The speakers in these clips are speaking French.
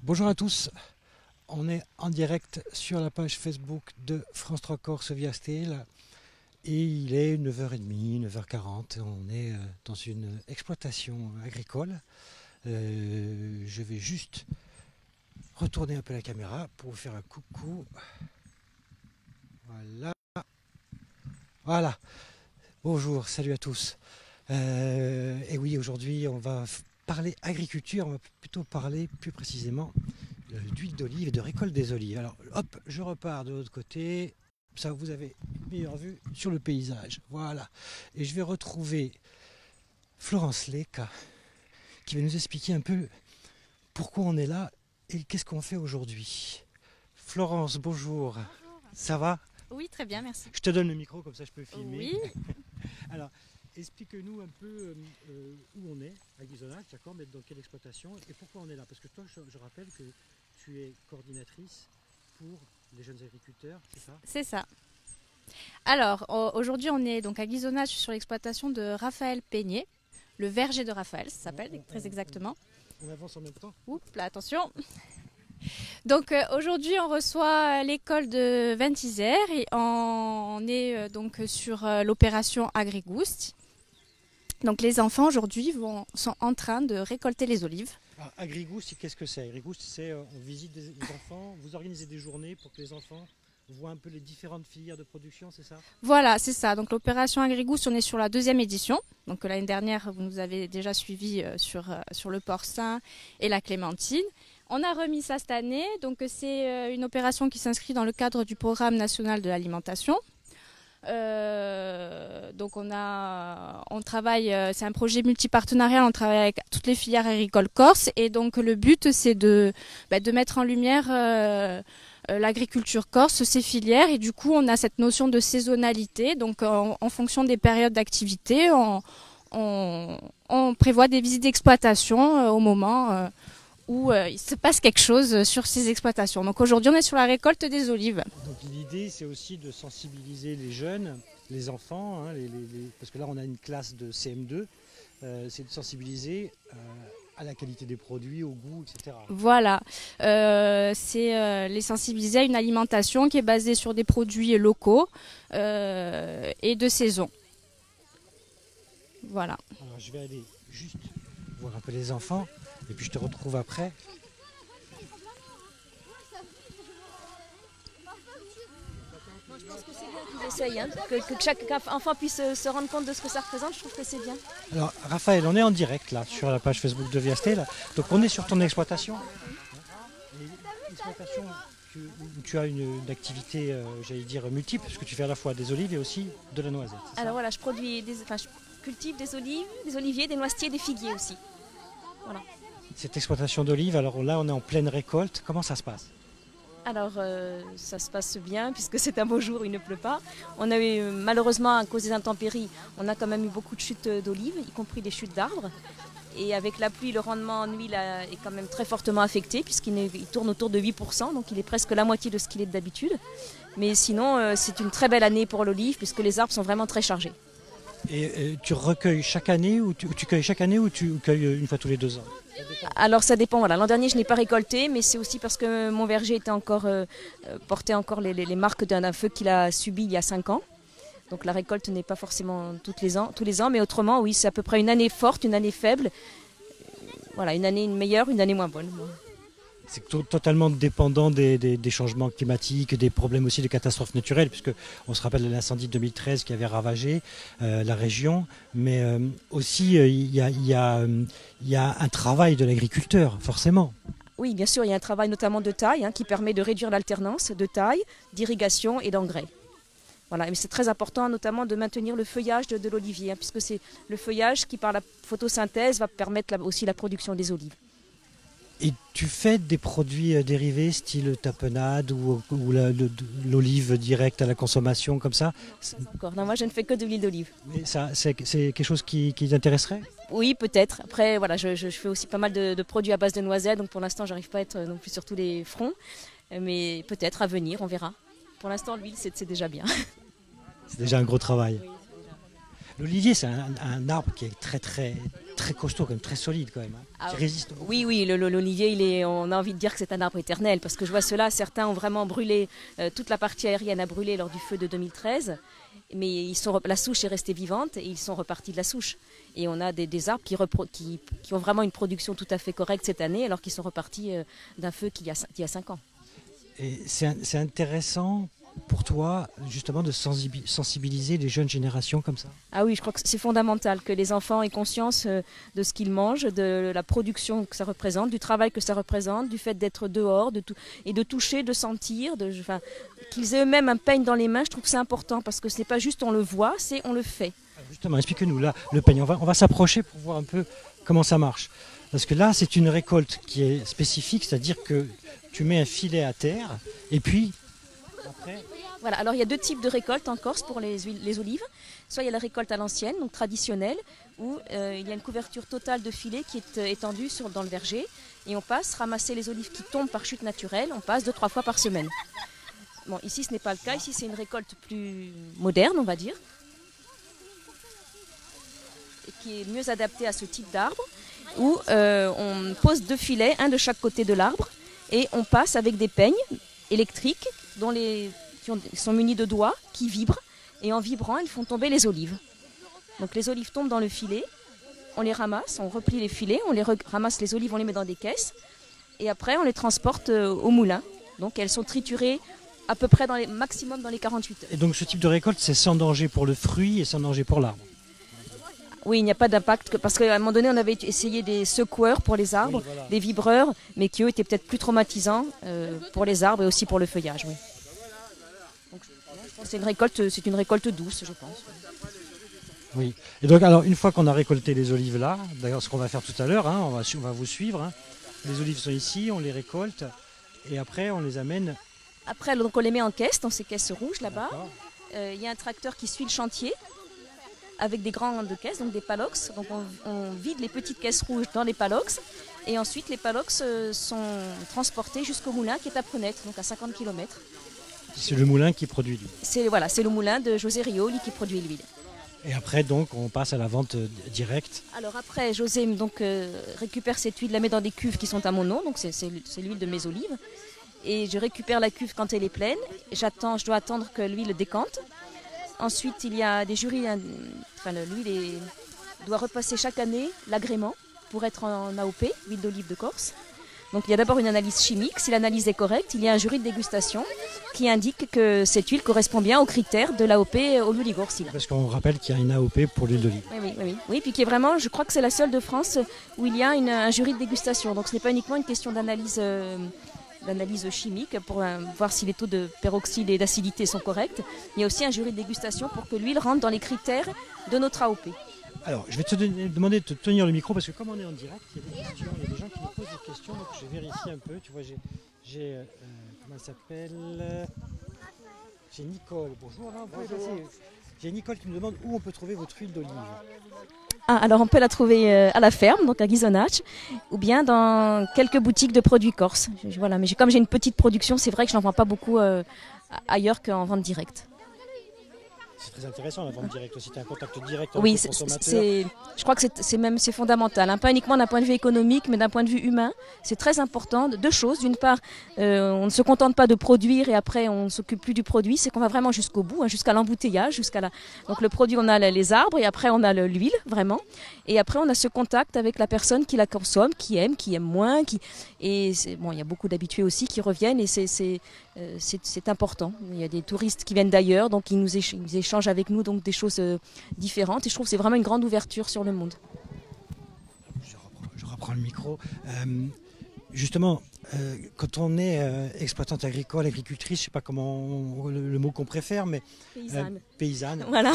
Bonjour à tous, on est en direct sur la page Facebook de France 3 Corse via Steel et il est 9h30, 9h40, on est dans une exploitation agricole. Je vais juste retourner un peu la caméra pour vous faire un coucou. Voilà, voilà. Bonjour, salut à tous. Et oui, aujourd'hui on va parler agriculture, on va plutôt parler plus précisément d'huile d'olive et de récolte des olives. Alors hop, je repars de l'autre côté, ça vous avez une meilleure vue sur le paysage. Voilà, et je vais retrouver Florence Leca qui va nous expliquer un peu pourquoi on est là et qu'est-ce qu'on fait aujourd'hui. Florence, bonjour. Bonjour. Ça va? Oui, très bien, merci. Je te donne le micro, comme ça je peux filmer. Oui. Alors, explique-nous un peu où on est à Guizonac, d'accord, mais dans quelle exploitation et pourquoi on est là. Parce que toi, je rappelle que tu es coordinatrice pour les jeunes agriculteurs, c'est ça? C'est ça. Alors, aujourd'hui, on est donc à Guisonnage sur l'exploitation de Raphaël Peigné, le verger de Raphaël, ça s'appelle très exactement. On avance en même temps. Oups, là, attention. Donc aujourd'hui, on reçoit l'école de Ventisère et on est donc sur l'opération Agrigouste. Donc les enfants aujourd'hui sont en train de récolter les olives. Alors, Agrigouste, qu'est-ce que c'est? Agrigouste, c'est on visite des enfants, vous organisez des journées pour que les enfants voient un peu les différentes filières de production, c'est ça? Voilà, c'est ça. Donc l'opération Agrigouste, on est sur la 2e édition. Donc l'année dernière, vous nous avez déjà suivis sur le porcin et la clémentine. On a remis ça cette année. Donc c'est une opération qui s'inscrit dans le cadre du programme national de l'alimentation. Donc on travaille, c'est un projet multipartenarial, on travaille avec toutes les filières agricoles corse et donc le but c'est de mettre en lumière l'agriculture corse, ses filières et du coup on a cette notion de saisonnalité, donc en fonction des périodes d'activité on prévoit des visites d'exploitation au moment où il se passe quelque chose sur ces exploitations. Donc aujourd'hui on est sur la récolte des olives. Donc l'idée c'est aussi de sensibiliser les jeunes, les enfants, hein, parce que là on a une classe de CM2, c'est de sensibiliser à la qualité des produits, au goût, etc. Voilà, c'est les sensibiliser à une alimentation qui est basée sur des produits locaux et de saison. Voilà. Alors je vais aller juste voir un peu les enfants et puis je te retrouve après. Moi, je pense que c'est bien qu'ils essayent, hein, que chaque enfant puisse se rendre compte de ce que ça représente. Je trouve que c'est bien. Alors Raphaël, on est en direct là sur la page Facebook de Viastel. Donc on est sur ton exploitation. Exploitation où tu as une activité, j'allais dire, multiple, parce que tu fais à la fois des olives et aussi de la noisette. Alors voilà, je cultive des olives, des oliviers, des noisetiers, des figuiers aussi. Voilà. Cette exploitation d'olives, alors là on est en pleine récolte, comment ça se passe? Alors ça se passe bien puisque c'est un beau jour, il ne pleut pas. On a eu malheureusement à cause des intempéries, on a quand même eu beaucoup de chutes d'olives, y compris des chutes d'arbres. Et avec la pluie, le rendement en huile est quand même très fortement affecté puisqu'il tourne autour de 8%, donc il est presque la moitié de ce qu'il est d'habitude. Mais sinon c'est une très belle année pour l'olive puisque les arbres sont vraiment très chargés. Et tu recueilles chaque année ou tu cueilles chaque année ou tu cueilles une fois tous les 2 ans? Alors ça dépend, voilà. L'an dernier je n'ai pas récolté, mais c'est aussi parce que mon verger était encore, portait encore les marques d'un feu qu'il a subi il y a 5 ans. Donc la récolte n'est pas forcément tous les ans, mais autrement oui, c'est à peu près une année forte, une année faible. Voilà, une année meilleure, une année moins bonne. C'est totalement dépendant des changements climatiques, des problèmes aussi de catastrophes naturelles, puisque on se rappelle de l'incendie de 2013 qui avait ravagé la région, mais aussi il y a un travail de l'agriculteur, forcément. Oui, bien sûr, il y a un travail notamment de taille qui permet de réduire l'alternance de taille, d'irrigation et d'engrais. Voilà, mais c'est très important notamment de maintenir le feuillage de l'olivier, puisque c'est le feuillage qui, par la photosynthèse, va permettre aussi la production des olives. Et tu fais des produits dérivés, style tapenade ou l'olive directe à la consommation, comme ça? Encore. Non, moi, je ne fais que de l'huile d'olive. Mais ça, c'est quelque chose qui t'intéresserait? Oui, peut-être. Après, voilà, je fais aussi pas mal de produits à base de noisettes, donc pour l'instant, j'arrive pas à être non plus sur tous les fronts. Mais peut-être à venir, on verra. Pour l'instant, l'huile, c'est déjà bien. C'est déjà un gros travail. Oui, l'olivier, c'est un arbre qui est très très costaud, quand même, très solide quand même, hein, qui résiste. Oui, oui, l'olivier, on a envie de dire que c'est un arbre éternel, parce que je vois ceux-là, certains ont vraiment brûlé, toute la partie aérienne a brûlé lors du feu de 2013, mais la souche est restée vivante et ils sont repartis de la souche. Et on a des arbres qui ont vraiment une production tout à fait correcte cette année, alors qu'ils sont repartis d'un feu qui y a 5 ans. Et c'est intéressant pour toi, justement, de sensibiliser les jeunes générations comme ça? Ah oui, je crois que c'est fondamental que les enfants aient conscience de ce qu'ils mangent, de la production que ça représente, du travail que ça représente, du fait d'être dehors et de toucher, de sentir, qu'ils aient eux-mêmes un peigne dans les mains. Je trouve que c'est important parce que ce n'est pas juste on le voit, c'est on le fait. Justement, explique-nous, là, le peigne, on va s'approcher pour voir un peu comment ça marche. Parce que là, c'est une récolte qui est spécifique, c'est-à-dire que tu mets un filet à terre et puis après... Voilà, alors il y a 2 types de récoltes en Corse pour les olives. Soit il y a la récolte à l'ancienne, donc traditionnelle, où il y a une couverture totale de filets qui est étendue dans le verger. Et on passe ramasser les olives qui tombent par chute naturelle, on passe 2-3 fois par semaine. Bon, ici ce n'est pas le cas, ici c'est une récolte plus moderne, on va dire, et qui est mieux adaptée à ce type d'arbre, où on pose 2 filets, un de chaque côté de l'arbre, et on passe avec des peignes électriques qui sont munis de doigts qui vibrent, et en vibrant, ils font tomber les olives. Donc les olives tombent dans le filet, on les ramasse, on replie les filets, ramasse les olives, on les met dans des caisses, et après on les transporte au moulin. Donc elles sont triturées à peu près maximum dans les 48 heures. Et donc ce type de récolte, c'est sans danger pour le fruit et sans danger pour l'arbre? Oui, il n'y a pas d'impact, parce qu'à un moment donné, on avait essayé des secoueurs pour les arbres, oui, voilà, des vibreurs, mais qui eux étaient peut-être plus traumatisants pour les arbres et aussi pour le feuillage. Oui. Donc, je pense que c'est une récolte douce, je pense. Oui. Et donc, alors, une fois qu'on a récolté les olives là, d'ailleurs, ce qu'on va faire tout à l'heure, hein, on va vous suivre. Hein. Les olives sont ici, on les récolte et après, on les amène. Après, donc, on les met en caisse, dans ces caisses rouges là-bas. Il y a un tracteur qui suit le chantier avec des grandes caisses, donc des palox. Donc on vide les petites caisses rouges dans les palox et ensuite les palox sont transportés jusqu'au moulin qui est à Prunette, donc à 50 km. C'est le moulin qui produit l'huile. C'est le moulin de José Rioli qui produit l'huile. Et après donc on passe à la vente directe. Alors après José récupère cette huile, la met dans des cuves qui sont à mon nom, donc c'est l'huile de mes olives. Et je récupère la cuve quand elle est pleine. Je dois attendre que l'huile décante. Ensuite, il y a des jurys, l'huile doit repasser chaque année l'agrément pour être en AOP, huile d'olive de Corse. Donc il y a d'abord une analyse chimique. Si l'analyse est correcte, il y a un jury de dégustation qui indique que cette huile correspond bien aux critères de l'AOP Olio Ligure. Parce qu'on rappelle qu'il y a une AOP pour l'huile d'olive. Oui, puis qui est vraiment, je crois que c'est la seule de France où il y a un jury de dégustation. Donc ce n'est pas uniquement une question d'analyse chimique pour voir si les taux de peroxyde et d'acidité sont corrects. Il y a aussi un jury de dégustation pour que l'huile rentre dans les critères de notre AOP. Alors, je vais te demander de te tenir le micro parce que comme on est en direct, il y a des questions, il y a des gens qui me posent des questions, donc je vais vérifier un peu. Tu vois, j'ai comment elle s'appelle? J'ai Nicole. Bonjour. J'ai Nicole qui me demande où on peut trouver votre huile d'olive. Alors on peut la trouver à la ferme, donc à Ghisonaccia, ou bien dans quelques boutiques de produits corses. Voilà, mais comme j'ai une petite production, c'est vrai que je n'en vends pas beaucoup ailleurs qu'en vente directe. C'est très intéressant la vente directe aussi, tu as un contact direct avec le consommateur. Je crois que c'est fondamental, hein. Pas uniquement d'un point de vue économique, mais d'un point de vue humain. C'est très important, 2 choses. D'une part, on ne se contente pas de produire et après on ne s'occupe plus du produit, c'est qu'on va vraiment jusqu'au bout, hein, jusqu'à l'embouteillage, Donc le produit, on a les arbres et après on a l'huile, vraiment. Et après on a ce contact avec la personne qui la consomme, qui aime moins. Il y a beaucoup d'habitués aussi qui reviennent et c'est important. Il y a des touristes qui viennent d'ailleurs, donc ils échangent avec nous donc des choses différentes et je trouve que c'est vraiment une grande ouverture sur le monde. Je reprends le micro. Justement, quand on est exploitante agricole, agricultrice, je ne sais pas comment le mot qu'on préfère, mais paysanne. Voilà,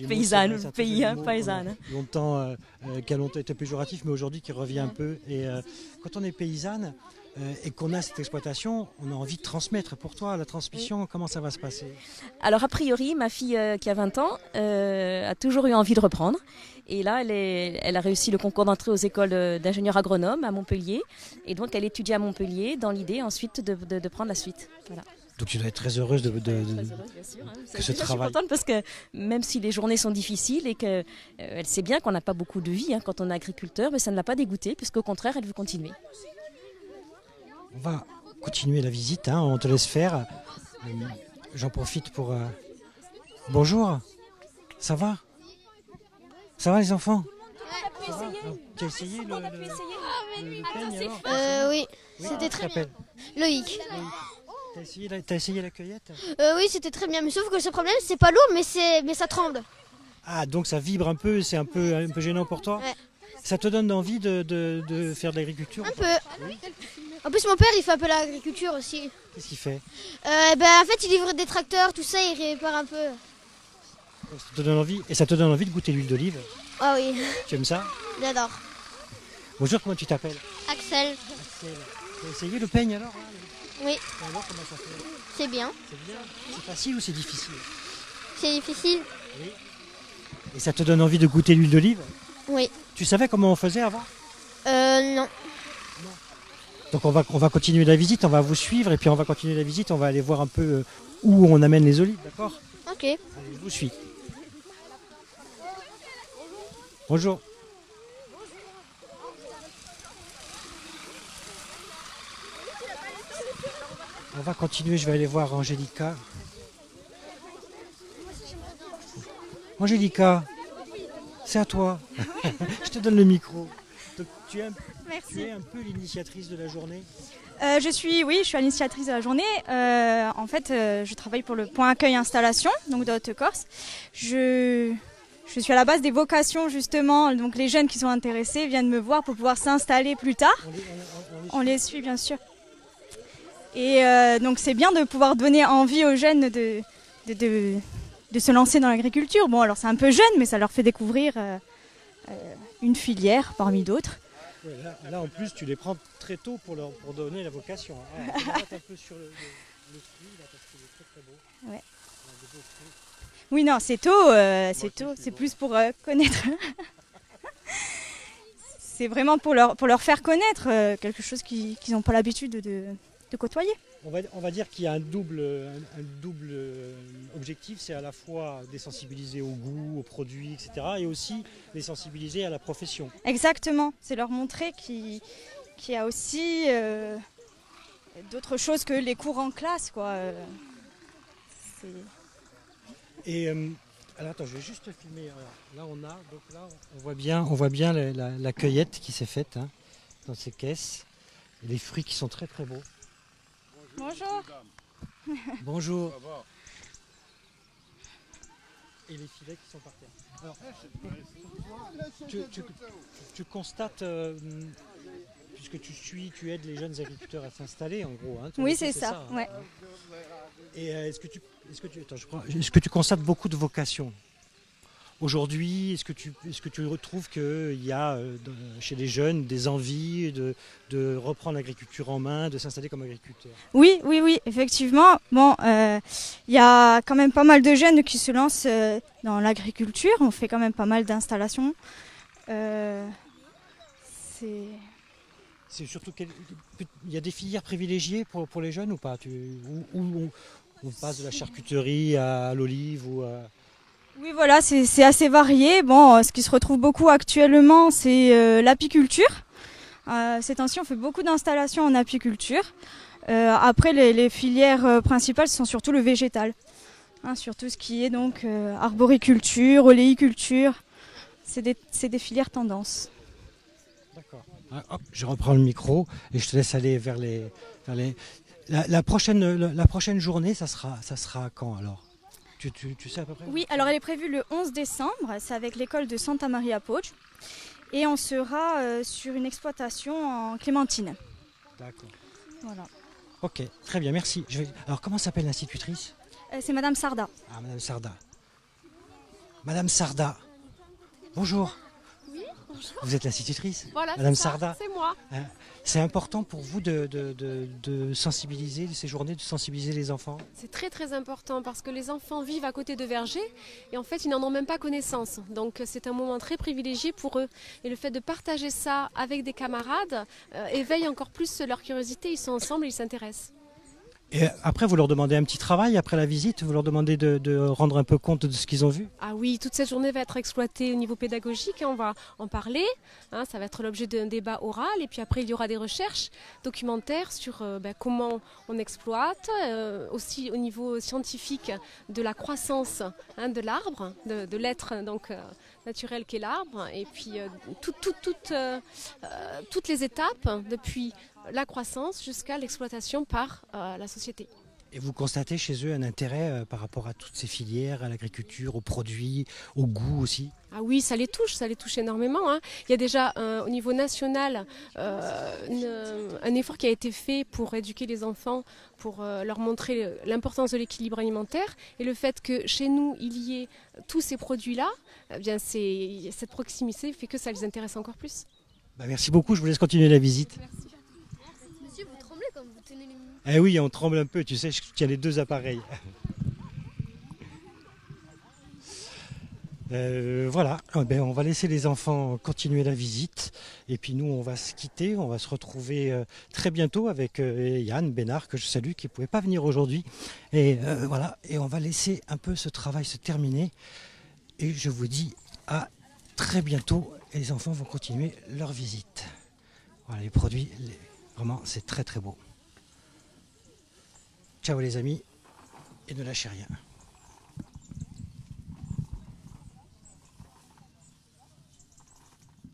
paysanne, paysanne. Qui a longtemps été péjoratif, mais aujourd'hui qui revient un peu. Et quand on est paysanne et qu'on a cette exploitation, on a envie de transmettre. Pour toi, la transmission, comment ça va se passer? Alors a priori, ma fille qui a 20 ans a toujours eu envie de reprendre. Et là, elle a réussi le concours d'entrée aux écoles d'ingénieurs agronomes à Montpellier. Et donc, elle étudie à Montpellier dans l'idée ensuite de prendre la suite. Voilà. Donc tu dois être très heureuse Très heureuse, bien sûr, hein. que ce Déjà, je travail. suis contente parce que même si les journées sont difficiles et qu'elle sait bien qu'on n'a pas beaucoup de vie, hein, quand on est agriculteur, mais ça ne l'a pas dégoûtée, puisqu'au contraire, elle veut continuer. On va continuer la visite, hein, on te laisse faire. J'en profite pour... Bonjour, ça va? Ça va les enfants? Ça va? Tu as essayé le peigne alors? Oui, Oui, c'était tu très bien. t'appelles Loïc. T'as essayé la cueillette? Oui, c'était très bien. Mais sauf que ce problème, c'est pas lourd, mais ça tremble. Ah, donc ça vibre un peu, c'est un peu gênant pour toi? Ouais. Ça te donne envie de faire de l'agriculture? Un peu. En plus, mon père, il fait un peu l'agriculture aussi. Qu'est-ce qu'il fait? En fait, il livre des tracteurs, tout ça, il répare un peu. Ça te donne envie, et ça te donne envie de goûter l'huile d'olive? Ah oui, Tu aimes ça? j'adore. Bonjour, comment tu t'appelles? Axel, Axel. T'as essayé le peigne alors là? oui, Et alors, comment ça fait? c'est bien. C'est bien? C'est facile ou c'est difficile? C'est difficile. Oui. Et ça te donne envie de goûter l'huile d'olive? Oui. Tu savais comment on faisait avant? Non. Donc on va continuer la visite, on va vous suivre et puis on va continuer la visite, on va aller voir un peu où on amène les olives, d'accord? Ok. Allez, je vous suis. Bonjour. On va continuer, je vais aller voir Angélica. Angélica, c'est à toi. Je te donne le micro. Donc, tu es un peu l'initiatrice de la journée? Je suis initiatrice de la journée. Je travaille pour le point accueil installation, donc de Haute-Corse. Je suis à la base des vocations justement, donc les jeunes qui sont intéressés viennent me voir pour pouvoir s'installer plus tard. On les suit bien sûr. Et donc c'est bien de pouvoir donner envie aux jeunes de se lancer dans l'agriculture. Bon alors c'est un peu jeune, mais ça leur fait découvrir une filière parmi d'autres. Ouais, là, en plus, tu les prends très tôt pour donner la vocation. Hein. Alors, on va un peu sur le fruit, là, parce qu'il est très très beau. Ouais. On a des beaux fruits. Oui, non, c'est tôt, c'est plus pour connaître. C'est vraiment pour leur faire connaître quelque chose qu'ils n'ont pas l'habitude de côtoyer. On va dire qu'il y a un double objectif, c'est à la fois des sensibiliser au goût, aux produits, etc. et aussi les sensibiliser à la profession. Exactement, c'est leur montrer qu'il y a aussi d'autres choses que les cours en classe, quoi. Et alors attends, je vais juste filmer. Alors, là on voit bien la cueillette qui s'est faite hein, dans ces caisses. Et les fruits qui sont très très beaux. Bonjour. Bonjour. Et les filets qui sont par terre. Alors, tu constates, puisque tu aides les jeunes agriculteurs à s'installer en gros. Hein, oui, c'est ça. Hein. Ouais. Et est-ce que tu constates beaucoup de vocations aujourd'hui? Est-ce que tu retrouves qu'il y a chez les jeunes des envies de reprendre l'agriculture en main, de s'installer comme agriculteur? Oui, effectivement. Bon, y a quand même pas mal de jeunes qui se lancent dans l'agriculture. On fait quand même pas mal d'installations. C'est surtout il y a des filières privilégiées pour les jeunes ou pas? Où on passe de la charcuterie à l'olive ou à... Oui, voilà, c'est assez varié. Bon, ce qui se retrouve beaucoup actuellement, c'est l'apiculture. Ces temps-ci, on fait beaucoup d'installations en apiculture. Après, les filières principales sont surtout le végétal. Hein, surtout ce qui est donc arboriculture, oléiculture. C'est des filières tendances. D'accord. Hop, je reprends le micro et je te laisse aller vers les... La prochaine journée, ça sera quand alors? Tu sais à peu près? Oui, alors elle est prévue le 11 décembre, c'est avec l'école de Santa Maria Poggio. Et on sera sur une exploitation en clémentine. D'accord. Voilà. Ok, très bien, merci. Alors comment s'appelle l'institutrice? C'est Madame Sarda. Ah, Madame Sarda. Madame Sarda, bonjour. Oui, bonjour. Vous êtes l'institutrice? Voilà, Madame c'est ça, Sarda. c'est moi. C'est important pour vous de sensibiliser, ces journées, de sensibiliser les enfants? C'est très très important parce que les enfants vivent à côté de vergers et en fait ils n'en ont même pas connaissance. Donc c'est un moment très privilégié pour eux. Et le fait de partager ça avec des camarades éveille encore plus leur curiosité. Ils sont ensemble et ils s'intéressent. Et après, vous leur demandez un petit travail après la visite, vous leur demandez de rendre un peu compte de ce qu'ils ont vu. Ah oui, toute cette journée va être exploitée au niveau pédagogique, hein, on va en parler, hein, ça va être l'objet d'un débat oral et puis après il y aura des recherches documentaires sur comment on exploite, aussi au niveau scientifique de la croissance, hein, de l'arbre, de l'être donc naturel qu'est l'arbre et puis toutes les étapes depuis la croissance jusqu'à l'exploitation par la société. Et vous constatez chez eux un intérêt par rapport à toutes ces filières, à l'agriculture, aux produits, au goût aussi? Ah oui, ça les touche énormément, hein. Il y a déjà au niveau national un effort qui a été fait pour éduquer les enfants, pour leur montrer l'importance de l'équilibre alimentaire et le fait que chez nous il y ait tous ces produits-là, eh bien cette proximité fait que ça les intéresse encore plus. Bah, merci beaucoup, je vous laisse continuer la visite. Merci. Monsieur, vous tremblez quand vous tenez les... Eh oui, on tremble un peu, tu sais, je tiens les deux appareils. Voilà, on va laisser les enfants continuer la visite et puis nous on va se quitter, on va se retrouver très bientôt avec Yann Bénard que je salue qui ne pouvait pas venir aujourd'hui et voilà, et on va laisser un peu ce travail se terminer et je vous dis à très bientôt et les enfants vont continuer leur visite. Voilà les produits, vraiment c'est très très beau. Ciao les amis et ne lâchez rien.